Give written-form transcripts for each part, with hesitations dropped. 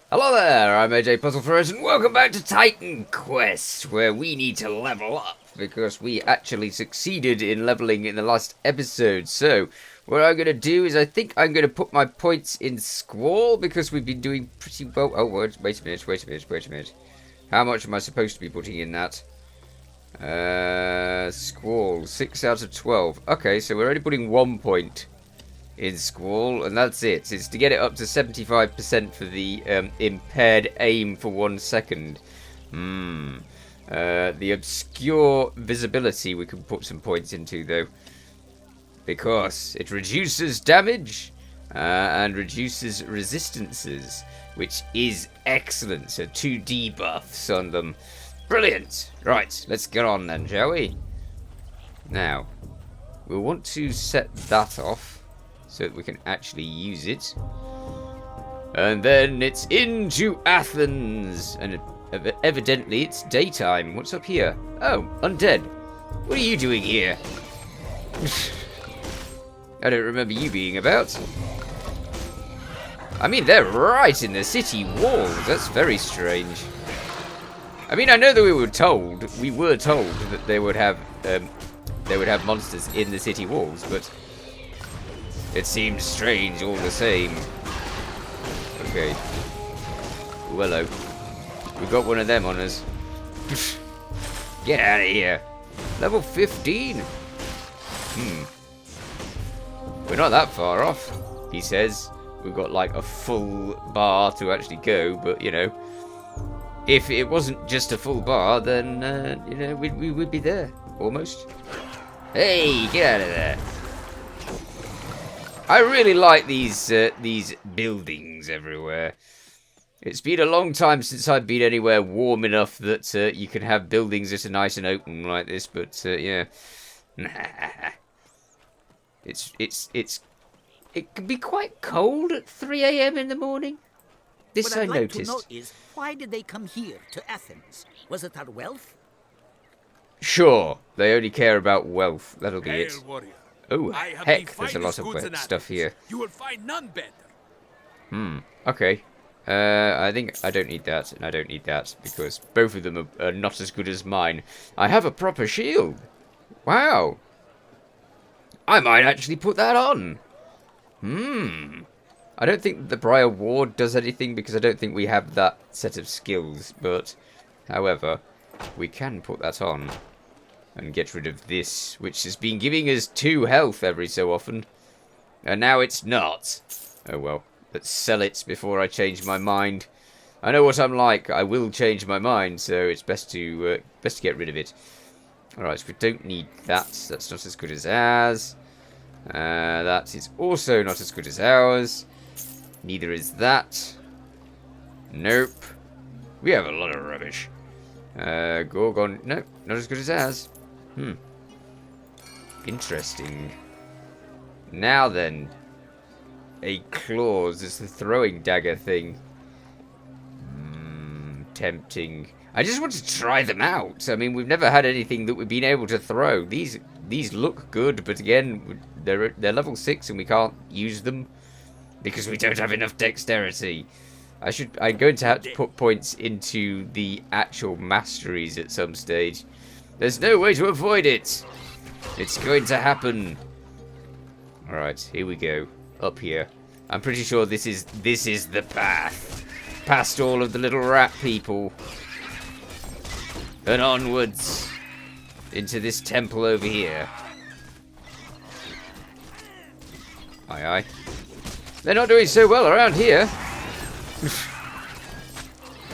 Hello there, I'm Ep12, and welcome back to Titan Quest, where we need to level up, because we actually succeeded in leveling in the last episode. So, what I'm going to do is I think I'm going to put my points in Squall, because we've been doing pretty well. Oh, wait a minute. How much am I supposed to be putting in that? Squall, 6 out of 12. Okay, so we're only putting 1 point in Squall, and that's it. It's to get it up to 75% for the impaired aim for 1 second. The obscure visibility we can put some points into, though, because it reduces damage and reduces resistances, which is excellent. So 2 debuffs on them. Brilliant. Right, let's get on then, shall we? Now, we'll want to set that off so that we can actually use it. And then it's into Athens. And evidently it's daytime. What's up here? Oh, undead. What are you doing here? I don't remember you being about. I mean, they're right in the city walls. That's very strange. I mean, I know that we were told that they would have monsters in the city walls, but it seems strange all the same. Okay. Ooh, hello. We've got one of them on us. Get out of here. Level 15. We're not that far off, he says. We've got like a full bar to actually go, but you know, if it wasn't just a full bar, then you know, we would be there almost. Hey, get out of there. I really like these buildings everywhere. It's been a long time since I've been anywhere warm enough that you can have buildings that are nice and open like this. But yeah, it can be quite cold at 3 a.m. in the morning. This What I'd I like noticed. to know is, why did they come here to Athens? Was it our wealth? Sure, they only care about wealth. That'll be it. Hail, warrior. Oh, I have heck, the there's a lot finest of goods in stuff Athens. here. You will find none better. Okay. I think I don't need that, and I don't need that, because both of them are not as good as mine. I have a proper shield. Wow. I might actually put that on. I don't think the Briar Ward does anything, because I don't think we have that set of skills, but, however, we can put that on. And get rid of this, which has been giving us 2 health every so often. And now it's not. Oh well, let's sell it before I change my mind. I know what I'm like, I will change my mind, so it's best to get rid of it. Alright, so we don't need that, that's not as good as ours. That is also not as good as ours. Neither is that. Nope. We have a lot of rubbish. Gorgon, no, not as good as ours. Interesting. Now then, a claws is the throwing dagger thing. Tempting. I just want to try them out. I mean, we've never had anything that we've been able to throw. These look good, but again, they're level 6 and we can't use them because we don't have enough dexterity. I'm going to have to put points into the actual masteries at some stage. There's no way to avoid it. It's going to happen. Alright, here we go. Up here. I'm pretty sure this is the path. Past all of the little rat people. And onwards. Into this temple over here. Aye, aye. They're not doing so well around here.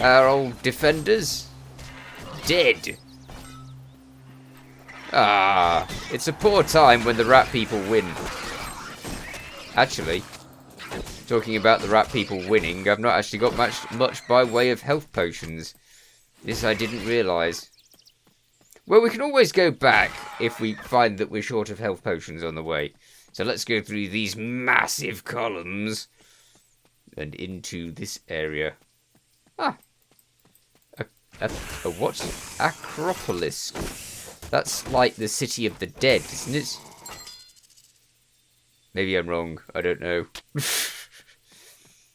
Our old defenders. Dead. Ah, it's a poor time when the rat people win. Actually, talking about the rat people winning, I've not actually got much by way of health potions. This I didn't realise. Well, we can always go back if we find that we're short of health potions on the way. So let's go through these massive columns and into this area. Ah, a what? Acropolis. That's like the city of the dead, isn't it? Maybe I'm wrong. I don't know.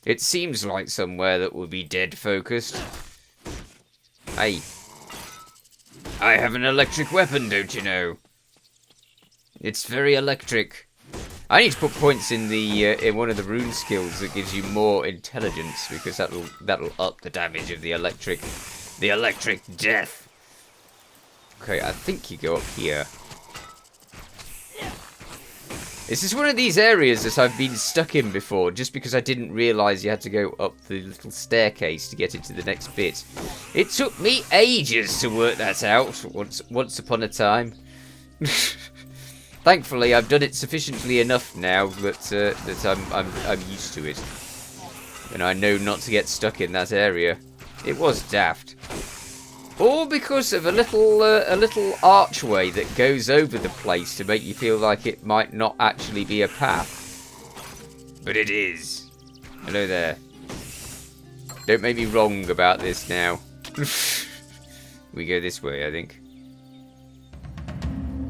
It seems like somewhere that will be dead focused. Hey. I have an electric weapon, don't you know? It's very electric. I need to put points in the in one of the rune skills that gives you more intelligence, because that'll up the damage of the electric death. Okay, I think you go up here. This is one of these areas that I've been stuck in before, just because I didn't realise you had to go up the little staircase to get into the next bit. It took me ages to work that out, once upon a time. Thankfully, I've done it sufficiently enough now that I'm used to it, and I know not to get stuck in that area. It was daft. All because of a little archway that goes over the place to make you feel like it might not actually be a path. But it is. Hello there. Don't make me wrong about this now. We go this way, I think.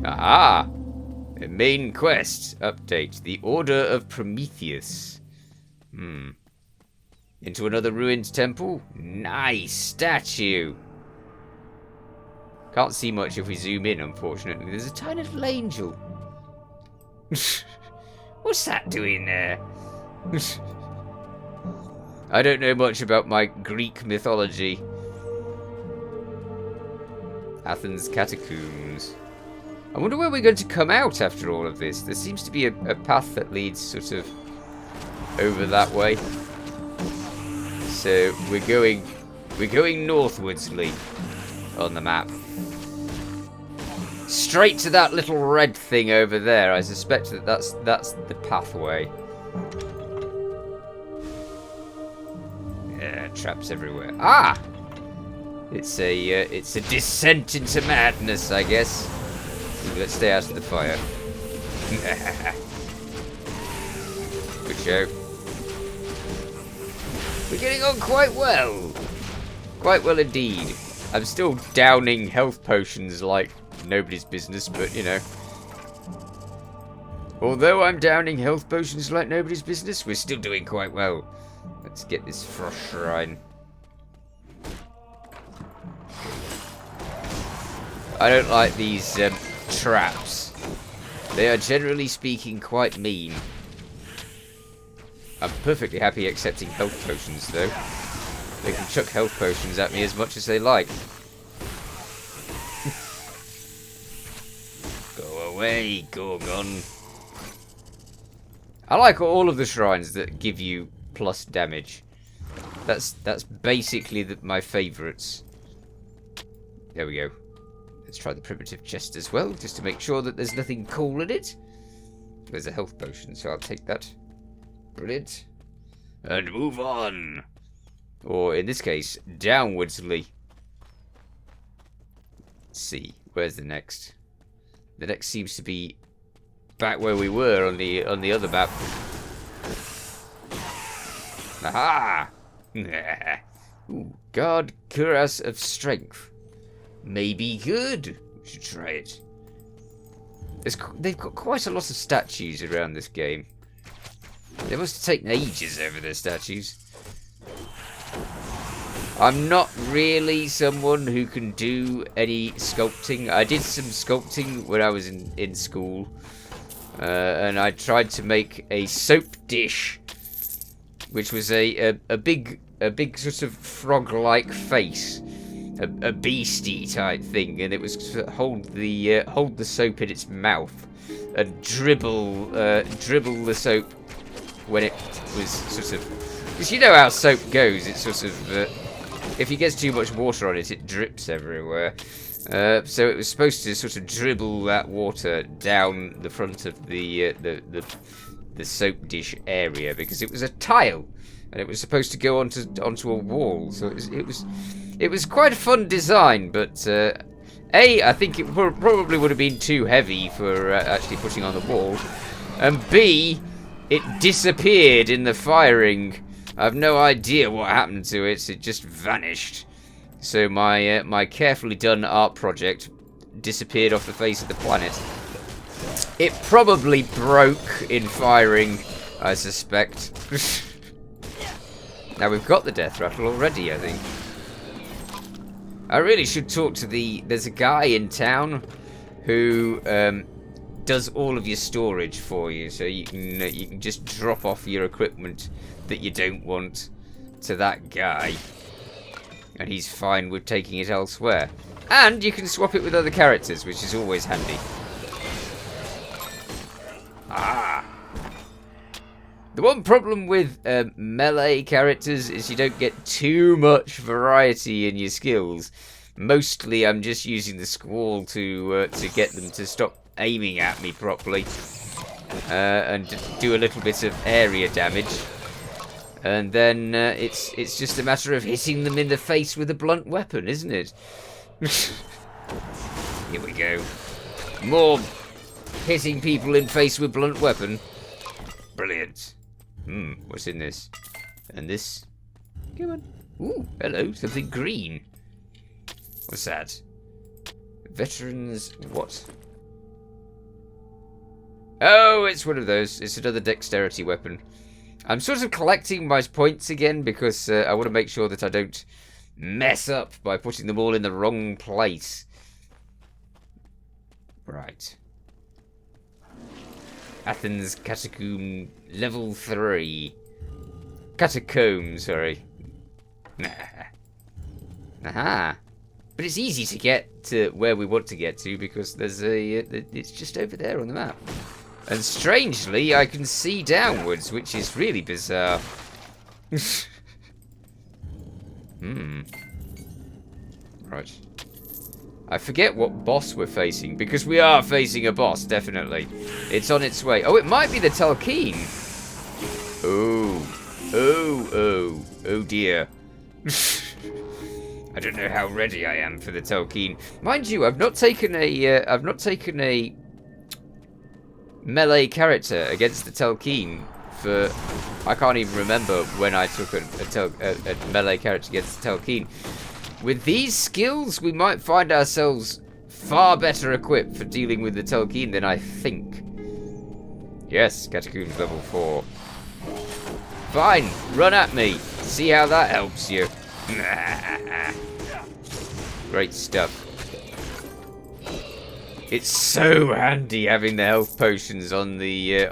Aha! A main quest update. The Order of Prometheus. Into another ruined temple? Nice statue! Can't see much if we zoom in, unfortunately. There's a tiny little angel. What's that doing there? I don't know much about my Greek mythology. Athens catacombs. I wonder where we're going to come out after all of this. There seems to be a path that leads sort of over that way. So we're going northwardsly on the map. Straight to that little red thing over there. I suspect that's the pathway. Yeah, traps everywhere. Ah! It's a descent into madness, I guess. Let's stay out of the fire. Good show. We're getting on quite well. Quite well indeed. I'm still downing health potions like nobody's business, but you know. Although I'm downing health potions like nobody's business, we're still doing quite well. Let's get this frost shrine. I don't like these traps. They are generally speaking quite mean. I'm perfectly happy accepting health potions though. They can chuck health potions at me as much as they like. Go away, Gorgon. I like all of the shrines that give you plus damage. That's basically my favourites. There we go. Let's try the primitive chest as well, just to make sure that there's nothing cool in it. There's a health potion, so I'll take that. Brilliant. And move on. Or, in this case, downwardsly. Let's see. Where's the next? The next seems to be back where we were on the other map. Aha! Ooh, guard cuirass of strength. Maybe good. We should try it. They've got quite a lot of statues around this game. They must have taken ages over their statues. I'm not really someone who can do any sculpting. I did some sculpting when I was in school. And I tried to make a soap dish, which was a big sort of frog-like face. A beastie type thing, and it was to hold the soap in its mouth and dribble the soap when it was sort of, because you know how soap goes. It's sort of if you get too much water on it, it drips everywhere. So it was supposed to sort of dribble that water down the front of the soap dish area, because it was a tile and it was supposed to go onto a wall. So it was quite a fun design, but I think it probably would have been too heavy for actually putting on the wall, and B, it disappeared in the firing. I have no idea what happened to it. It just vanished. So my carefully done art project disappeared off the face of the planet. It probably broke in firing, I suspect. Now we've got the death rattle already, I think. I really should talk to there's a guy in town who does all of your storage for you, so you can just drop off your equipment that you don't want to that guy, and he's fine with taking it elsewhere. And you can swap it with other characters, which is always handy. Ah. The one problem with melee characters is you don't get too much variety in your skills. Mostly I'm just using the squall to get them to stop aiming at me properly. And do a little bit of area damage. And then it's just a matter of hitting them in the face with a blunt weapon, isn't it? Here we go. More hitting people in face with blunt weapon. Brilliant. What's in this? And this? Come on. Ooh, hello, something green. What's that? Veterans what? Oh, it's one of those. It's another dexterity weapon. I'm sort of collecting my points again because I want to make sure that I don't mess up by putting them all in the wrong place. Right. Athens catacomb level 3. Catacombs, sorry. Aha. But it's easy to get to where we want to get to because there's it's just over there on the map. And strangely, I can see downwards, which is really bizarre. Right. I forget what boss we're facing, because we are facing a boss, definitely. It's on its way. Oh, it might be the Telkeen. Oh dear. I don't know how ready I am for the Telkeen. Mind you, I've not taken a melee character against the Telkeen for... I can't even remember when I took a melee character against the Telkeen. With these skills, we might find ourselves far better equipped for dealing with the Telkeen than I think. Yes, Catacombs level 4. Fine, run at me. See how that helps you. Great stuff. It's so handy having the health potions on the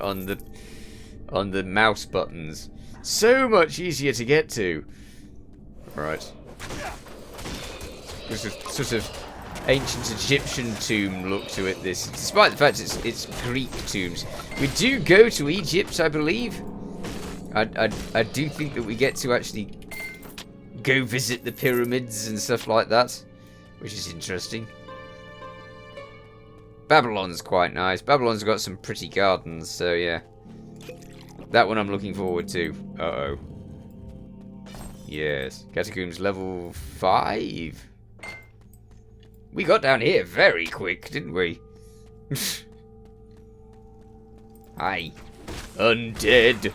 mouse buttons. So much easier to get to. Right. There's a sort of ancient Egyptian tomb look to it, this. Despite the fact it's Greek tombs. We do go to Egypt, I believe. I do think that we get to actually go visit the pyramids and stuff like that, which is interesting. Babylon's quite nice. Babylon's got some pretty gardens, so yeah. That one I'm looking forward to. Uh-oh. Yes. Catacombs level 5. We got down here very quick, didn't we? Hi. Undead.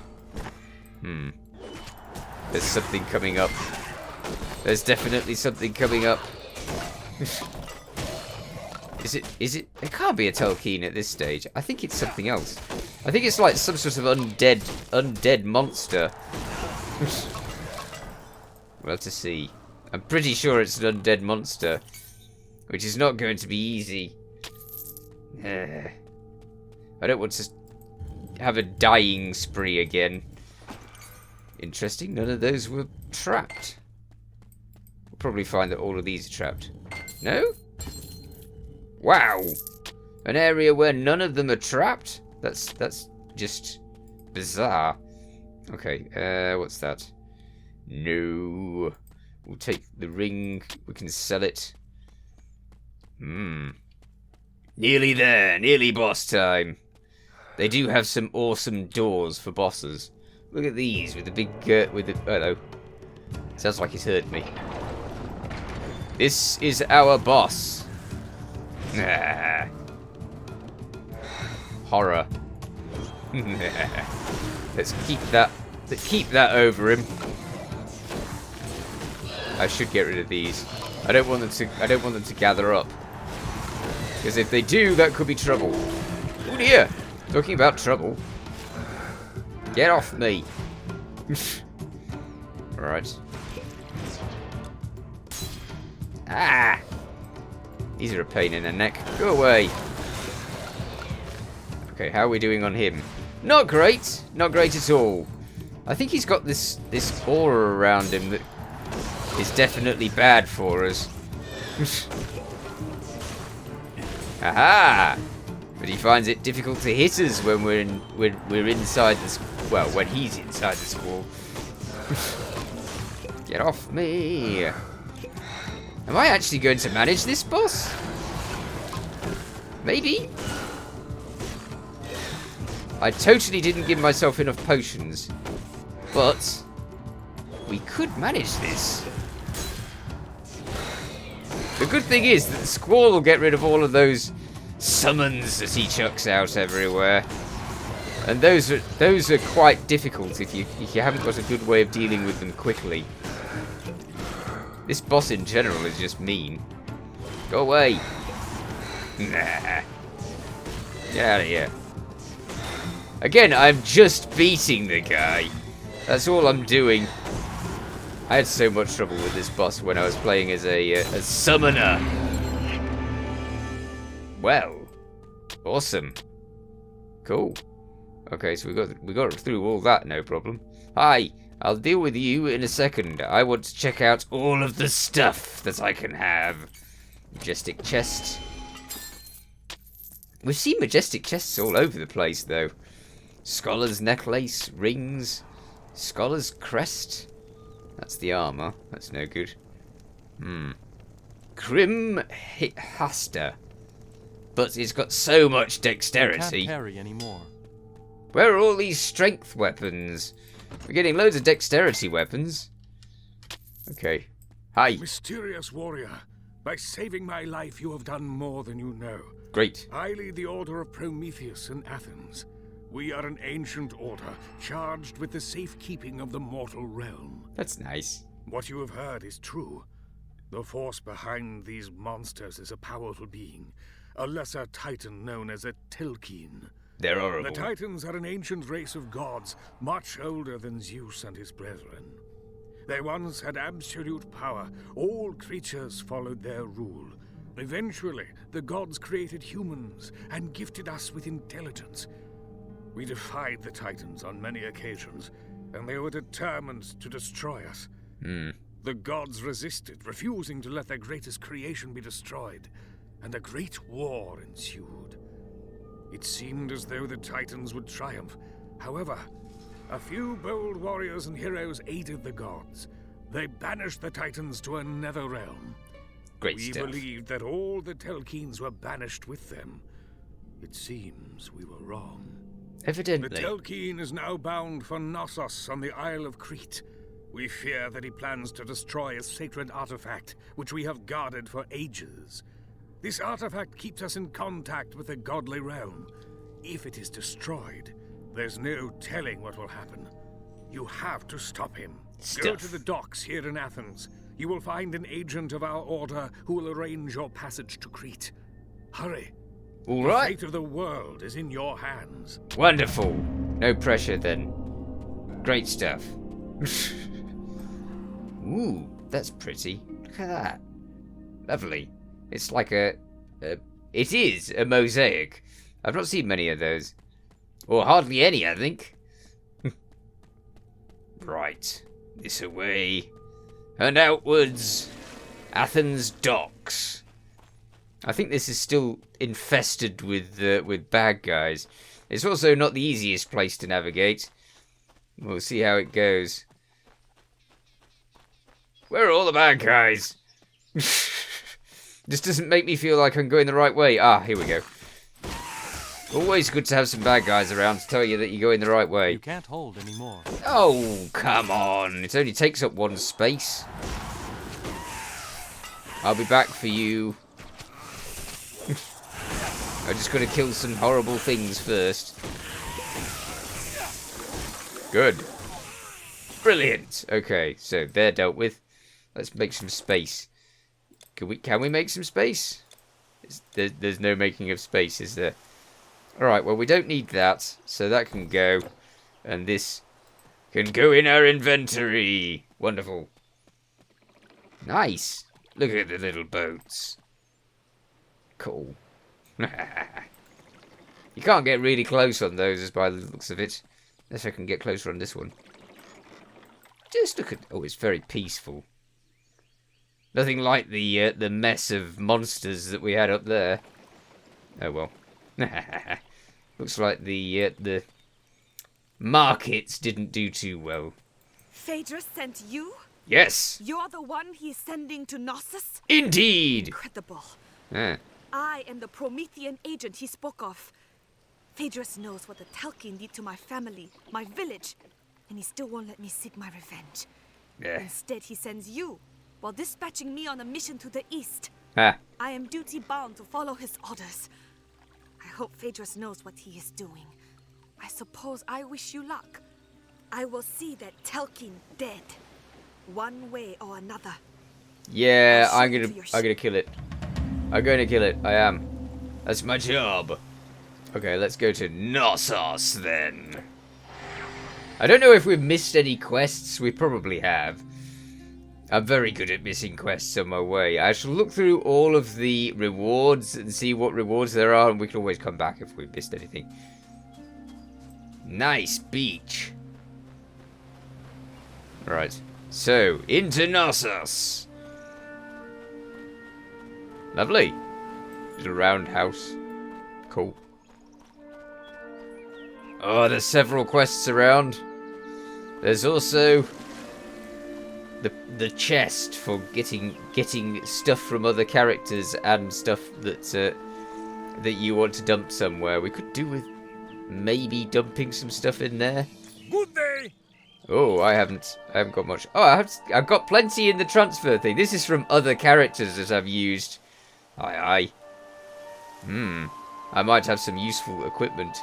There's something coming up. There's definitely something coming up. Is it? It can't be a Telkeen at this stage. I think it's something else. I think it's like some sort of undead monster. We'll have to see. I'm pretty sure it's an undead monster, which is not going to be easy. I don't want to have a dying spree again. Interesting, none of those were trapped. We'll probably find that all of these are trapped. No? Wow! An area where none of them are trapped? That's just bizarre. Okay, what's that? No. We'll take the ring. We can sell it. Nearly there. Nearly boss time. They do have some awesome doors for bosses. Look at these with the big... hello. Sounds like he's heard me. This is our boss. Horror. Let's keep that over him. I should get rid of these. I don't want them to gather up. Because if they do, that could be trouble. Oh dear! Talking about trouble. Get off me. Right. Ah! These are a pain in the neck. Go away. Okay, how are we doing on him? Not great. Not great at all. I think he's got this aura around him that is definitely bad for us. Aha! But he finds it difficult to hit us when we're inside the well, when he's inside the squall. Get off me! Am I actually going to manage this boss? Maybe. I totally didn't give myself enough potions, but we could manage this. The good thing is that the squall will get rid of all of those summons that he chucks out everywhere, and those are quite difficult if you haven't got a good way of dealing with them quickly. This boss in general is just mean. Go away. Nah. Get out of here. Again, I'm just beating the guy. That's all I'm doing. I had so much trouble with this boss when I was playing as a summoner. Well, awesome. Cool. Okay, so we got through all that, no problem. Hi, I'll deal with you in a second. I want to check out all of the stuff that I can have. Majestic chest. We've seen majestic chests all over the place, though. Scholar's necklace, rings, scholar's crest. That's the armor. That's no good. Grim Hasta. But it's got so much dexterity. Can't carry anymore. Where are all these strength weapons? We're getting loads of dexterity weapons. Okay. Hi. Mysterious warrior, by saving my life you have done more than you know. Great. I lead the Order of Prometheus in Athens. We are an ancient order, charged with the safekeeping of the mortal realm. That's nice. What you have heard is true. The force behind these monsters is a powerful being, a lesser titan known as a Telkine. They're horrible. The Titans are an ancient race of gods, much older than Zeus and his brethren. They once had absolute power. All creatures followed their rule. Eventually, the gods created humans and gifted us with intelligence. We defied the Titans on many occasions, and they were determined to destroy us. The gods resisted, refusing to let their greatest creation be destroyed, and a great war ensued. It seemed as though the Titans would triumph. However, a few bold warriors and heroes aided the gods. They banished the Titans to another realm. Great stuff. We believed that all the Telkines were banished with them. It seems we were wrong. Evidently. The Telkine is now bound for Knossos on the Isle of Crete. We fear that he plans to destroy a sacred artifact, which we have guarded for ages. This artifact keeps us in contact with the godly realm. If it is destroyed, there's no telling what will happen. You have to stop him. Go to the docks here in Athens. You will find an agent of our order who will arrange your passage to Crete. Hurry. All The right. fate of the world is in your hands. Wonderful. No pressure then. Great stuff. Ooh, that's pretty. Look at that. Lovely. It's like it is a mosaic. I've not seen many of those. Or hardly any, I think. Right. This away. And outwards. Athens docks. I think this is still infested with bad guys. It's also not the easiest place to navigate. We'll see how it goes. Where are all the bad guys? This doesn't make me feel like I'm going the right way. Ah, here we go. Always good to have some bad guys around to tell you that you're going the right way. You can't hold anymore. Oh, come on. It only takes up one space. I'll be back for you. I'm just going to kill some horrible things first. Good. Brilliant. Okay, so they're dealt with. Let's make some space. Can we make some space? There's no making of space, is there? Alright, well, we don't need that, so that can go. And this can go in our inventory. Wonderful. Nice. Look at the little boats. Cool. You can't get really close on those, as by the looks of it. Unless I can get closer on this one. Just look at... Oh, it's very peaceful. Nothing like the mess of monsters that we had up there. Oh, well. Looks like the markets didn't do too well. Phaedrus sent you? Yes. You're the one he's sending to Knossos? Indeed. Incredible. Ah. I am the Promethean agent he spoke of. Phaedrus knows what the Telkin did to my family, my village, and he still won't let me seek my revenge. Yeah. Instead, he sends you, while dispatching me on a mission to the east. Ah. I am duty-bound to follow his orders. I hope Phaedrus knows what he is doing. I suppose I wish you luck. I will see that Telkin dead, one way or another. Yeah, I'll I'm shoot gonna to your kill it. I'm going to kill it. I am. That's my job. Okay, let's go to Knossos then. I don't know if we've missed any quests. We probably have. I'm very good at missing quests on my way. I shall look through all of the rewards and see what rewards there are, and we can always come back if we've missed anything. Nice beach. Right. So, into Knossos. Lovely. Little round house. Cool. Oh, there's several quests around. There's also the chest for getting stuff from other characters and stuff that you want to dump somewhere. We could do with maybe dumping some stuff in there. Good day. Oh, I haven't got much. Oh, I've got plenty in the transfer thing. This is from other characters that I've used. Aye. I might have some useful equipment.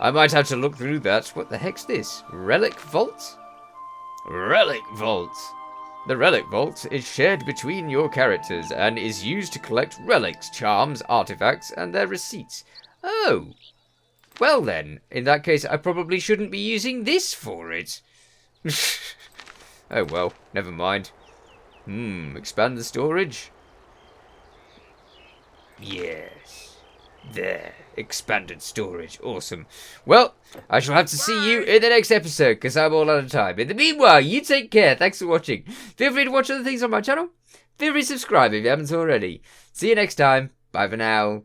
I might have to look through that. What the heck's this? Relic Vault? Relic Vault. The Relic Vault is shared between your characters and is used to collect relics, charms, artifacts, and their receipts. Oh. Well then, in that case, I probably shouldn't be using this for it. Oh well, never mind. Expand the storage. Yes. There. Expanded storage. Awesome. Well, I shall have to see you in the next episode, because I'm all out of time. In the meanwhile, you take care. Thanks for watching. Feel free to watch other things on my channel. Feel free to subscribe if you haven't already. See you next time. Bye for now.